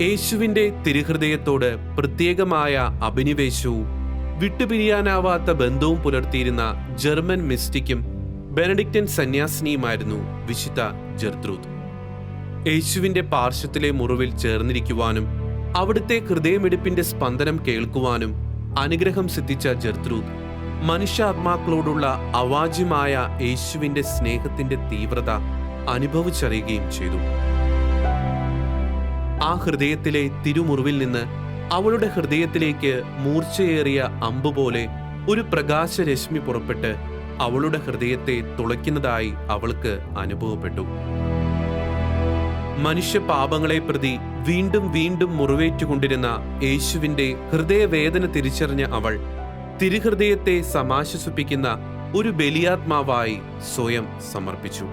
യേശുവിൻ്റെ തിരുഹൃദയത്തോട് പ്രത്യേകമായ അഭിനിവേശവും വിട്ടുപിരിയാനാവാത്ത ബന്ധവും പുലർത്തിയിരുന്ന ജർമ്മൻ മിസ്റ്റിക്കും ബെനഡിക്റ്റൻ സന്യാസിനിയുമായിരുന്നു വിശുദ്ധ ജെർത്രൂദ്. യേശുവിൻ്റെ പാർശ്വത്തിലെ മുറിവിൽ ചേർന്നിരിക്കുവാനും അവിടുത്തെ ഹൃദയമിടിപ്പിന്റെ സ്പന്ദനം കേൾക്കുവാനും അനുഗ്രഹം സിദ്ധിച്ച ജെർത്രൂദ് മനുഷ്യാത്മാക്കളോടുള്ള അവാച്യമായ യേശുവിൻ്റെ സ്നേഹത്തിന്റെ തീവ്രത അനുഭവിച്ചറിയുകയും ചെയ്തു. ആ ഹൃദയത്തിലെ തിരുമുറിവിൽ നിന്ന് അവളുടെ ഹൃദയത്തിലേക്ക് മൂർച്ചയേറിയ അമ്പുപോലെ ഒരു പ്രകാശരശ്മി പുറപ്പെട്ട് അവളുടെ ഹൃദയത്തെ തുളയ്ക്കുന്നതായി അവൾക്ക് അനുഭവപ്പെട്ടു. മനുഷ്യ പാപങ്ങളെ പ്രതി വീണ്ടും വീണ്ടും മുറിവേറ്റുകൊണ്ടിരുന്ന യേശുവിൻ്റെ ഹൃദയവേദന തിരിച്ചറിഞ്ഞ അവൾ തിരുഹൃദയത്തെ സമാശ്വസിപ്പിക്കുന്ന ഒരു ബലിയാത്മാവായി സ്വയം സമർപ്പിച്ചു.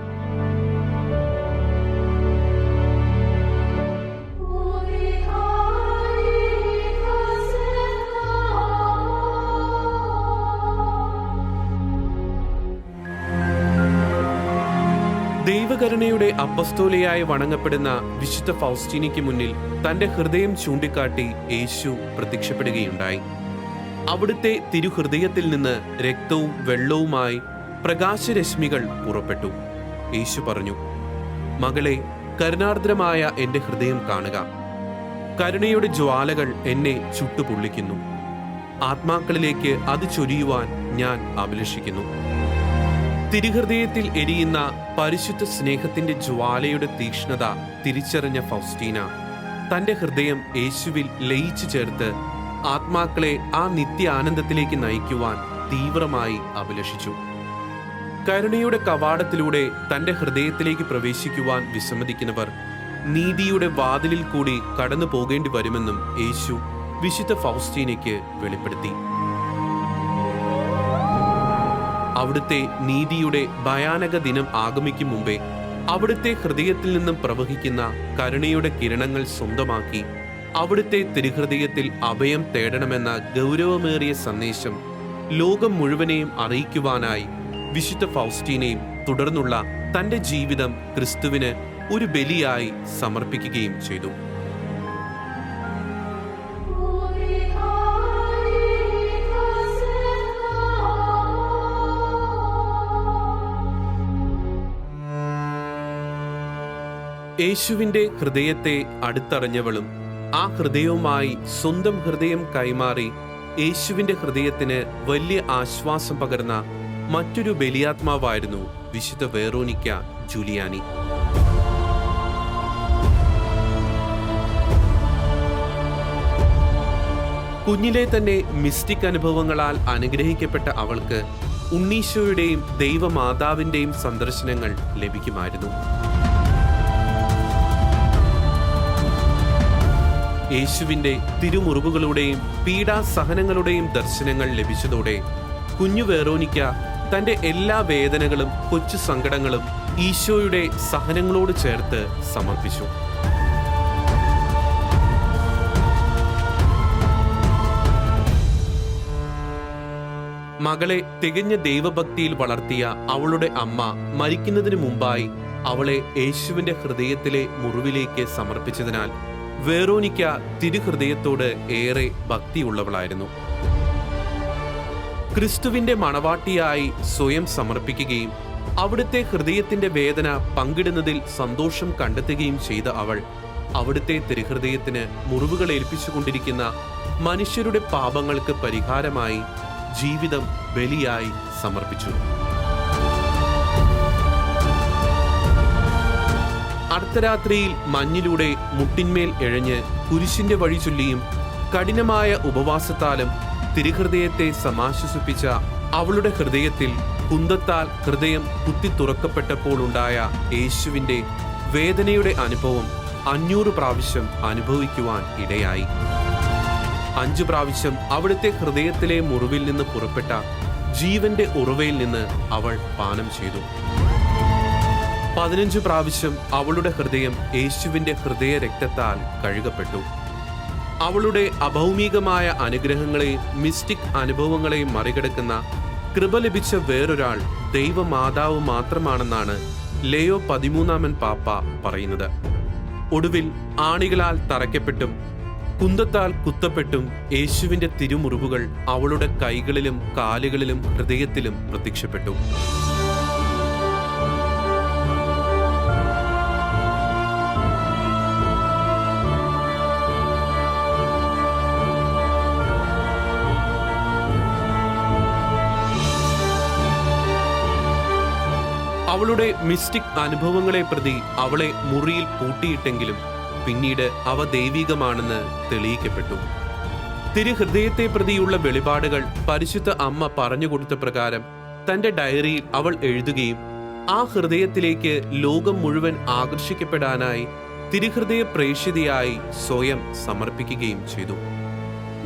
ദൈവകരുണയുടെ അപ്പസ്തോലയായി വണങ്ങപ്പെടുന്ന വിശുദ്ധ ഫൗസ്റ്റീനയ്ക്ക് മുന്നിൽ തന്റെ ഹൃദയം ചൂണ്ടിക്കാട്ടി യേശു പ്രത്യക്ഷപ്പെടുകയുണ്ടായി. അവിടുത്തെ തിരുഹൃദയത്തിൽ നിന്ന് രക്തവും വെള്ളവുമായി പ്രകാശരശ്മികൾ പുറപ്പെട്ടു. യേശു പറഞ്ഞു, മകളെ, കരുണാർദ്രമായ എന്റെ ഹൃദയം കാണുക. കരുണയുടെ ജ്വാലകൾ എന്നെ ചുട്ടുപൊള്ളിക്കുന്നു. ആത്മാക്കളിലേക്ക് അത് ചൊരിയുവാൻ ഞാൻ അഭിലഷിക്കുന്നു. തിരുഹൃദയത്തിൽ എരിയുന്ന പരിശുദ്ധ സ്നേഹത്തിന്റെ ജ്വാലയുടെ തീക്ഷ്ണത തിരിച്ചറിഞ്ഞ ഫൗസ്റ്റീന തന്റെ ഹൃദയം യേശുവിൽ ലയിച്ചു ചേർത്ത് ആത്മാക്കളെ ആ നിത്യ ആനന്ദത്തിലേക്ക് നയിക്കുവാൻ തീവ്രമായി അഭിലഷിച്ചു. കരുണയുടെ കവാടത്തിലൂടെ തന്റെ ഹൃദയത്തിലേക്ക് പ്രവേശിക്കുവാൻ വിസമ്മതിക്കുന്നവർ നീതിയുടെ വാതിലിൽ കൂടി കടന്നു പോകേണ്ടി വരുമെന്നും യേശു വിശുദ്ധ ഫൗസ്റ്റീനയ്ക്ക് വെളിപ്പെടുത്തി. അവിടുത്തെ നീതിയുടെ ഭയാനക ദിനം ആഗമിക്കും മുമ്പേ അവിടുത്തെ ഹൃദയത്തിൽ നിന്നും പ്രവഹിക്കുന്ന കരുണയുടെ കിരണങ്ങൾ സ്വന്തമാക്കി അവിടുത്തെ തിരുഹൃദയത്തിൽ അഭയം തേടണമെന്ന ഗൗരവമേറിയ സന്ദേശം ലോകം മുഴുവനെയും അറിയിക്കുവാനായി വിശുദ്ധ ഫൗസ്റ്റീനയും തുടർന്നുള്ള തന്റെ ജീവിതം ക്രിസ്തുവിന് ഒരു ബലിയായി സമർപ്പിക്കുകയും ചെയ്തു. യേശുവിൻ്റെ ഹൃദയത്തെ അടുത്തറിഞ്ഞവളും ആ ഹൃദയവുമായി സ്വന്തം ഹൃദയം കൈമാറി യേശുവിൻ്റെ ഹൃദയത്തിന് വലിയ ആശ്വാസം പകർന്ന മറ്റൊരു ബലിയാത്മാവായിരുന്നു വിശുദ്ധ വെറോനിക്ക ജൂലിയാനി. കുഞ്ഞിലെ തന്നെ മിസ്റ്റിക് അനുഭവങ്ങളാൽ അനുഗ്രഹിക്കപ്പെട്ട അവൾക്ക് ഉണ്ണീശോയുടെയും ദൈവമാതാവിൻ്റെയും സന്ദർശനങ്ങൾ ലഭിക്കുമായിരുന്നു. യേശുവിൻ്റെ തിരുമുറിവുകളുടെയും പീഡാസഹനങ്ങളുടെയും ദർശനങ്ങൾ ലഭിച്ചതോടെ കുഞ്ഞു വെറോനിക്ക തൻ്റെ എല്ലാ വേദനകളും കൊച്ചു സങ്കടങ്ങളും ഈശോയുടെ സഹനങ്ങളോട് ചേർത്ത് സമർപ്പിച്ചു. മകളെ തികഞ്ഞ ദൈവഭക്തിയിൽ വളർത്തിയ അവളുടെ അമ്മ മരിക്കുന്നതിന് മുമ്പായി അവളെ യേശുവിൻ്റെ ഹൃദയത്തിലെ മുറിവിലേക്ക് സമർപ്പിച്ചതിനാൽ വെറോനിക്ക തിരുഹൃദയത്തോട് ഏറെ ഭക്തിയുള്ളവളായിരുന്നു. ക്രിസ്തുവിന്റെ മണവാട്ടിയായി സ്വയം സമർപ്പിക്കുകയും അവിടുത്തെ ഹൃദയത്തിന്റെ വേദന പങ്കിടുന്നതിൽ സന്തോഷം കണ്ടെത്തുകയും ചെയ്ത അവൾ അവിടുത്തെ തിരുഹൃദയത്തിന് മുറിവുകൾ ഏൽപ്പിച്ചുകൊണ്ടിരിക്കുന്ന മനുഷ്യരുടെ പാപങ്ങൾക്ക് പരിഹാരമായി ജീവിതം ബലിയായി സമർപ്പിച്ചു. അർദ്ധരാത്രിയിൽ മഞ്ഞിലൂടെ മുട്ടിന്മേൽ എഴഞ്ഞ് കുരിശിന്റെ വഴി ചൊല്ലിയും കഠിനമായ ഉപവാസത്താലും തിരുഹൃദയത്തെ സമാശ്വസിപ്പിച്ച അവളുടെ ഹൃദയത്തിൽ കുന്തത്താൽ ഹൃദയം കുത്തി തുറക്കപ്പെട്ടപ്പോൾ ഉണ്ടായ യേശുവിൻ്റെ വേദനയുടെ അനുഭവം 500 പ്രാവശ്യം അനുഭവിക്കുവാൻ ഇടയായി. 5 പ്രാവശ്യം അവിടുത്തെ ഹൃദയത്തിലെ മുറിവിൽ നിന്ന് പുറപ്പെട്ട ജീവന്റെ ഉറവയിൽ നിന്ന് അവൾ പാനം ചെയ്തു. 15 പ്രാവശ്യം അവളുടെ ഹൃദയം യേശുവിൻ്റെ ഹൃദയ രക്തത്താൽ കഴുകപ്പെട്ടു. അവളുടെ അഭൗമികമായ അനുഗ്രഹങ്ങളെയും മിസ്റ്റിക് അനുഭവങ്ങളെയും മറികടക്കുന്ന കൃപ ലഭിച്ച വേറൊരാൾ ദൈവമാതാവ് മാത്രമാണെന്നാണ് ലെയോ 13 പാപ്പ പറയുന്നത്. ഒടുവിൽ ആണികളാൽ തറയ്ക്കപ്പെട്ടും കുന്തത്താൽ കുത്തപ്പെട്ടും യേശുവിന്റെ തിരുമുറിവുകൾ അവളുടെ കൈകളിലും കാലുകളിലും ഹൃദയത്തിലും പ്രത്യക്ഷപ്പെട്ടു. അവളുടെ മിസ്റ്റിക് അനുഭവങ്ങളെ പ്രതി അവളെ മുറിയിൽ പൂട്ടിയിട്ടെങ്കിലും പിന്നീട് അവ ദൈവികമാണെന്ന് തെളിയിക്കപ്പെട്ടു. തിരുഹൃദയത്തെ പ്രതിയുള്ള വെളിപാടുകൾ പരിശുദ്ധ അമ്മ പറഞ്ഞുകൊടുത്ത പ്രകാരം തന്റെ ഡയറിയിൽ അവൾ എഴുതുകയും ആ ഹൃദയത്തിലേക്ക് ലോകം മുഴുവൻ ആകർഷിക്കപ്പെടാനായി തിരുഹൃദയ പ്രേക്ഷിതയായി സ്വയം സമർപ്പിക്കുകയും ചെയ്തു.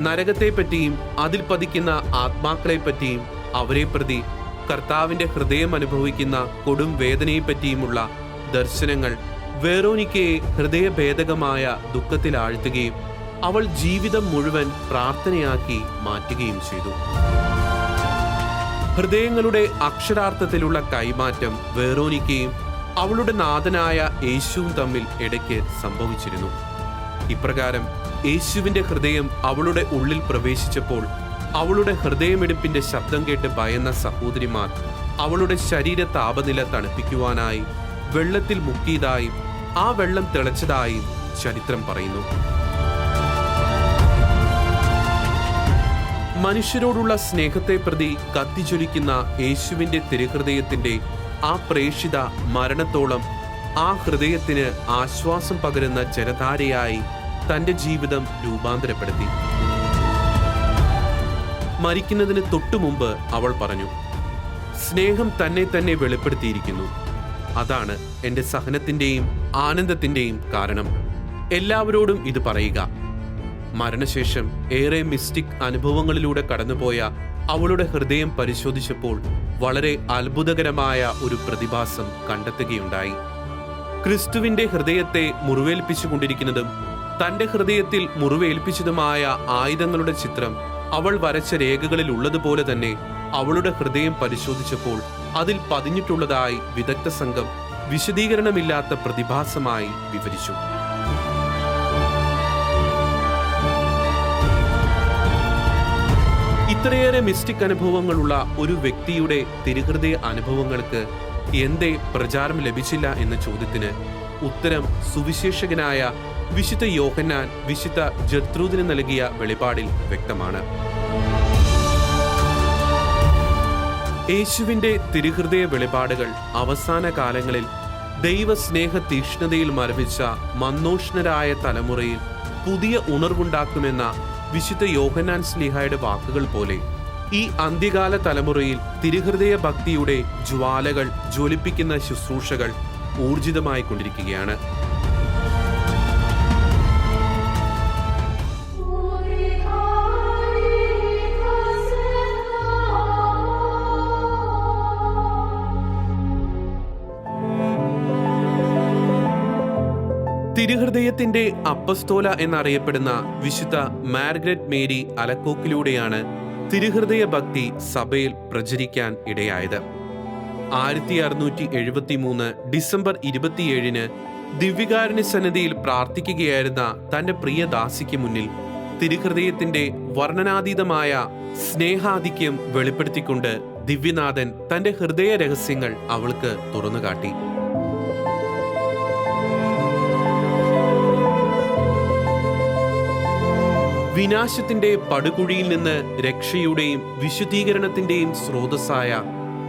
നരകത്തെപ്പറ്റിയും അതിൽ പതിക്കുന്ന ആത്മാക്കളെപ്പറ്റിയും അവരെ പ്രതി കർത്താവിന്റെ ഹൃദയം അനുഭവിക്കുന്ന കൊടും വേദനയെപ്പറ്റിയുമുള്ള ദർശനങ്ങൾ വെറോനിക്കയെ ഹൃദയഭേദകമായ ദുഃഖത്തിൽ ആഴ്ത്തുകയും അവൾ ജീവിതം മുഴുവൻ പ്രാർത്ഥനയാക്കി മാറ്റുകയും ചെയ്തു. ഹൃദയങ്ങളുടെ അക്ഷരാർത്ഥത്തിലുള്ള കൈമാറ്റം വെറോനിക്കയും അവളുടെ നാഥനായ യേശുവും തമ്മിൽ ഇടയ്ക്ക് സംഭവിച്ചിരുന്നു. ഇപ്രകാരം യേശുവിന്റെ ഹൃദയം അവളുടെ ഉള്ളിൽ പ്രവേശിച്ചപ്പോൾ അവളുടെ ഹൃദയമിടിപ്പിന്റെ ശബ്ദം കേട്ട് ഭയന്ന സഹോദരിമാർ അവളുടെ ശരീര താപനില തണുപ്പിക്കുവാനായി വെള്ളത്തിൽ മുക്കിയതായും ആ വെള്ളം തിളച്ചതായും ചരിത്രം പറയുന്നു. മനുഷ്യരോടുള്ള സ്നേഹത്തെ പ്രതി കത്തിജ്വലിക്കുന്ന യേശുവിന്റെ തിരുഹൃദയത്തിന്റെ ആ പ്രേക്ഷിത മരണത്തോളം ആ ഹൃദയത്തിന് ആശ്വാസം പകരുന്ന ജലധാരയായി തന്റെ ജീവിതം രൂപാന്തരപ്പെടുത്തി. മരിക്കുന്നതിന് തൊട്ടുമുമ്പ് അവൾ പറഞ്ഞു, സ്നേഹം തന്നെ തന്നെ വെളിപ്പെടുത്തിയിരിക്കുന്നു. അതാണ് എൻ്റെ സഹനത്തിൻ്റെയും ആനന്ദത്തിൻ്റെയും കാരണം. എല്ലാവരോടും ഇത് പറയുക. മരണശേഷം ഏറെ മിസ്റ്റിക് അനുഭവങ്ങളിലൂടെ കടന്നുപോയ അവളുടെ ഹൃദയം പരിശോധിച്ചപ്പോൾ വളരെ അത്ഭുതകരമായ ഒരു പ്രതിഭാസം കണ്ടെത്തുകയുണ്ടായി. ക്രിസ്തുവിന്റെ ഹൃദയത്തെ മുറിവേൽപ്പിച്ചുകൊണ്ടിരിക്കുന്നതും തന്റെ ഹൃദയത്തിൽ മുറിവേൽപ്പിച്ചതുമായ ആയുധങ്ങളുടെ ചിത്രം അവൾ വരച്ച രേഖകളിൽ ഉള്ളതുപോലെ തന്നെ അവളുടെ ഹൃദയം പരിശോധിച്ചപ്പോൾ അതിൽ പതിഞ്ഞിട്ടുള്ളതായി വിദഗ്ധ സംഘം വിശദീകരണമില്ലാത്ത പ്രതിഭാസമായി വിവരിച്ചു. ഇത്രയേറെ മിസ്റ്റിക് അനുഭവങ്ങളുള്ള ഒരു വ്യക്തിയുടെ തിരുഹൃദയ അനുഭവങ്ങൾക്ക് എന്തേ പ്രചാരം ലഭിച്ചില്ല എന്ന ചോദ്യത്തിന് ഉത്തരം സുവിശേഷകനായ വിശുദ്ധ യോഹന്നാൻ വിശുദ്ധ ജർത്രൂദിന് നൽകിയ വെളിപാടിൽ വ്യക്തമാണ്. യേശുവിന്റെ തിരുഹൃദയ വെളിപാടുകൾ അവസാന കാലങ്ങളിൽ ദൈവസ്നേഹ തീക്ഷ്ണതയിൽ മരവിച്ച മന്നോഷ്ണരായ തലമുറയിൽ പുതിയ ഉണർവുണ്ടാക്കുമെന്ന വിശുദ്ധ യോഹന്നാൻ ശ്ലീഹായുടെ വാക്കുകൾ പോലെ ഈ അന്ത്യകാല തലമുറയിൽ തിരുഹൃദയ ഭക്തിയുടെ ജ്വാലകൾ ജ്വലിപ്പിക്കുന്ന ശുശ്രൂഷകൾ ഊർജിതമായി കൊണ്ടിരിക്കുകയാണ്. തിരുഹൃദയത്തിന്റെ അപ്പസ്തോല എന്നറിയപ്പെടുന്ന വിശുദ്ധ മാർഗ്രറ്റ് മേരി അലക്കോക്കിലൂടെയാണ് തിരുഹൃദയ ഭക്തി സഭയിൽ പ്രചരിക്കാൻ ഇടയായത്. 1673 ഡിസംബർ 27 ദിവ്യകാരുണ്യ സന്നിധിയിൽ പ്രാർത്ഥിക്കുകയായിരുന്ന തന്റെ പ്രിയ ദാസിക്ക് മുന്നിൽ തിരുഹൃദയത്തിന്റെ വർണ്ണനാതീതമായ സ്നേഹാധിക്യം വെളിപ്പെടുത്തിക്കൊണ്ട് ദിവ്യനാഥൻ തന്റെ ഹൃദയ രഹസ്യങ്ങൾ അവൾക്ക് തുറന്നുകാട്ടി. വിനാശത്തിന്റെ പടുകുഴിയിൽ നിന്ന് രക്ഷയുടെയും വിശുദ്ധീകരണത്തിന്റെയും സ്രോതസ്സായ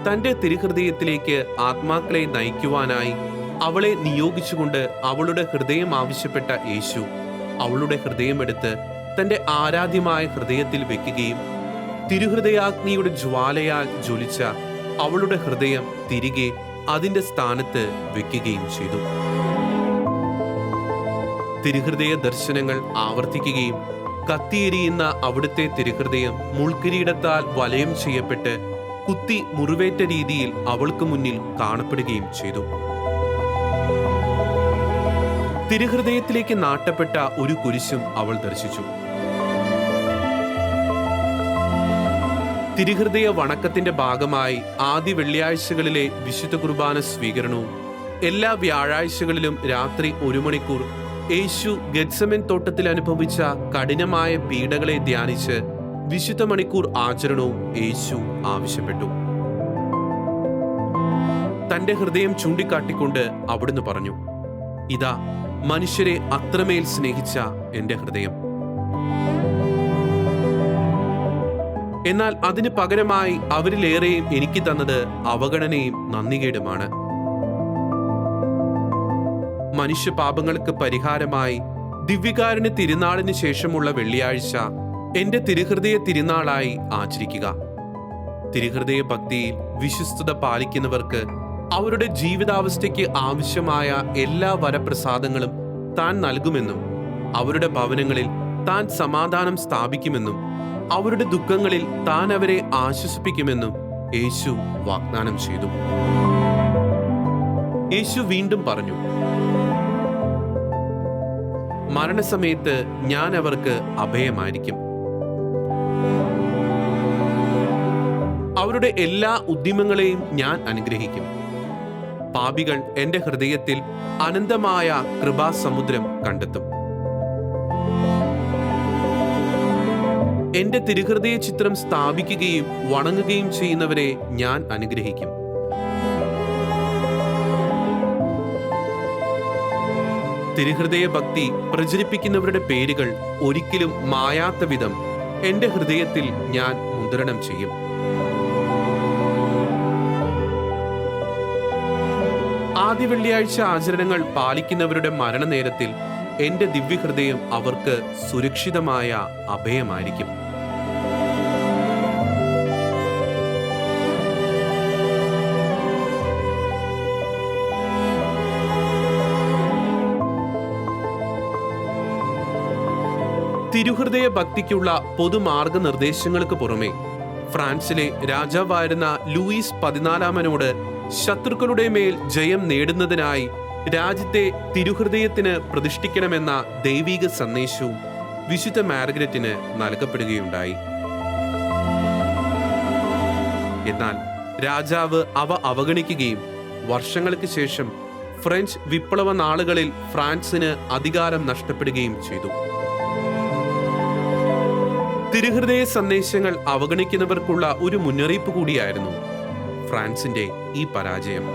തന്റെ തിരുഹൃദയത്തിലേക്ക് ആത്മാക്കളെ നയിക്കുവാനായി അവളെ നിയോഗിച്ചുകൊണ്ട് അവളുടെ ഹൃദയം ആവശ്യപ്പെട്ട യേശു അവളുടെ ഹൃദയമെടുത്ത് തന്റെ ആരാധ്യമായ ഹൃദയത്തിൽ വെക്കുകയും തിരുഹൃദയാഗ്നിയുടെ ജ്വാലയാൽ ജ്വലിച്ച അവളുടെ ഹൃദയം തിരികെ അതിന്റെ സ്ഥാനത്ത് വെക്കുകയും ചെയ്തു. തിരുഹൃദയ ദർശനങ്ങൾ ആവർത്തിക്കുകയും കത്തിയെരിയുന്ന അവിടുത്തെ തിരുഹൃദയം മുൾക്കിരീടത്താൽ വലയം ചെയ്യപ്പെട്ട് കുത്തി മുറിവേറ്റ രീതിയിൽ അവൾക്ക് മുന്നിൽ കാണപ്പെടുകയും ചെയ്തു. തിരുഹൃദയത്തിലേക്ക് നാട്ടപ്പെട്ട ഒരു കുരിശും അവൾ ദർശിച്ചു. തിരുഹൃദയ വണക്കത്തിന്റെ ഭാഗമായി ആദ്യ വെള്ളിയാഴ്ചകളിലെ വിശുദ്ധ കുർബാന സ്വീകരണവും എല്ലാ വ്യാഴാഴ്ചകളിലും രാത്രി 1 മണിക്കൂർ യേശു ഗെത്സമൻ തോട്ടത്തിൽ അനുഭവിച്ച കഠിനമായ പീഡകളെ ധ്യാനിച്ച് വിശുദ്ധ മണിക്കൂർ ആചരണവും യേശു ആവശ്യപ്പെട്ടു. തന്റെ ഹൃദയം ചൂണ്ടിക്കാട്ടിക്കൊണ്ട് അവിടുന്ന് പറഞ്ഞു, ഇതാ മനുഷ്യരെ അത്രമേൽ സ്നേഹിച്ച എന്റെ ഹൃദയം. എന്നാൽ അതിന് പകരമായി അവരിലേറെയും എനിക്ക് തന്നത് അവഗണനയും നന്ദികേടുമാണ്. മനുഷ്യ പാപങ്ങൾക്ക് പരിഹാരമായി ദിവ്യകാരുണ്യ തിരുനാളിന് ശേഷമുള്ള വെള്ളിയാഴ്ച എന്റെ തിരുഹൃദയ തിരുനാളായി ആചരിക്കുക. തിരുഹൃദയ ഭക്തിയിൽ വിശ്വസ്തത പാലിക്കുന്നവർക്ക് അവരുടെ ജീവിതാവസ്ഥയ്ക്ക് ആവശ്യമായ എല്ലാ വരപ്രസാദങ്ങളും താൻ നൽകുമെന്നും അവരുടെ ഭവനങ്ങളിൽ താൻ സമാധാനം സ്ഥാപിക്കുമെന്നും അവരുടെ ദുഃഖങ്ങളിൽ താൻ അവരെ ആശ്വസിപ്പിക്കുമെന്നും യേശു വാഗ്ദാനം ചെയ്തു. യേശു വീണ്ടും പറഞ്ഞു, മരണസമയത്ത് ഞാൻ അവർക്ക് അഭയമായിരിക്കും. അവരുടെ എല്ലാ ഉദ്യമങ്ങളെയും ഞാൻ അനുഗ്രഹിക്കും. പാപികൾ എന്റെ ഹൃദയത്തിൽ അനന്തമായ കൃപാസമുദ്രം കണ്ടെത്തും. എന്റെ തിരുഹൃദയ ചിത്രം സ്ഥാപിക്കുകയും വണങ്ങുകയും ചെയ്യുന്നവരെ ഞാൻ അനുഗ്രഹിക്കും. തിരുഹൃദയ ഭക്തി പ്രചരിപ്പിക്കുന്നവരുടെ പേരുകൾ ഒരിക്കലും മായാത്ത വിധം എന്റെ ഹൃദയത്തിൽ ഞാൻ മുദ്രണം ചെയ്യും. ആദ്യ വെള്ളിയാഴ്ച ആചരണങ്ങൾ പാലിക്കുന്നവരുടെ മരണനേരത്തിൽ എന്റെ ദിവ്യഹൃദയം അവർക്ക് സുരക്ഷിതമായ അഭയമായിരിക്കും. തിരുഹൃദയ ഭക്തിക്കുള്ള പൊതുമാർഗനിർദ്ദേശങ്ങൾക്ക് പുറമെ ഫ്രാൻസിലെ രാജാവായിരുന്ന ലൂയിസ് 14 ശത്രുക്കളുടെ മേൽ ജയം നേടുന്നതിനായി രാജ്യത്തെ തിരുഹൃദയത്തിന് പ്രതിഷ്ഠിക്കണമെന്ന ദൈവിക സന്ദേശവും വിശുദ്ധ മാർഗരറ്റിന് നൽകപ്പെടുകയുണ്ടായി. എന്നാൽ രാജാവ് അവ അവഗണിക്കുകയും വർഷങ്ങൾക്ക് ശേഷം ഫ്രഞ്ച് വിപ്ലവ നാളുകളിൽ ഫ്രാൻസിന് അധികാരം നഷ്ടപ്പെടുകയും ചെയ്തു. തിരുഹൃദയ സന്ദേശങ്ങൾ അവഗണിക്കുന്നവർക്കുള്ള ഒരു മുന്നറിയിപ്പ് കൂടിയായിരുന്നു ഫ്രാൻസിന്റെ ഈ പരാജയം.